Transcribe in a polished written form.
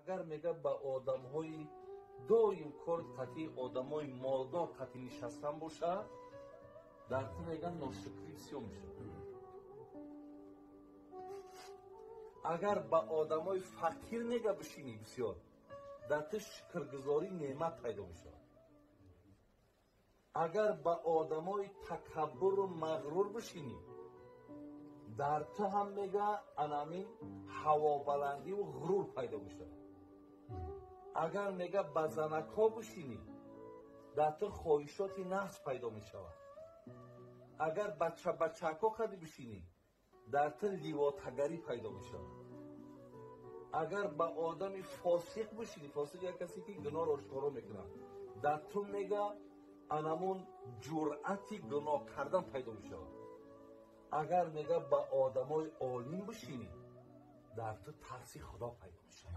اگر میگه با آدم های دویم کرد قطعی آدم های مالدار قطعی نشستن باشه در تو میگه ناشکری بسیار میشه. اگر با آدم های فقیر میگه بشینی بسیار در تو شکرگزاری نعمت پیدا میشه. اگر با آدم های تکبر و مغرور بشینی در تو هم میگه انامین هوابلندی و غرور پیدا میشه. اگر میگه با زنکا بشینی در تو خواهشات نفس پیدا میشه. اگر بچه‌ها قدی بشینی در تو لیواتگری پیدا میشه. اگر با آدم فاسق بشینی، فاسق یک کسی که گناه را آشکارا میکنه، در تو میگه انامون جرأتی گناه کردن پیدا میشه. اگر میگه با آدمای عالم بشینی در تو ترس خدا پیدا میشه.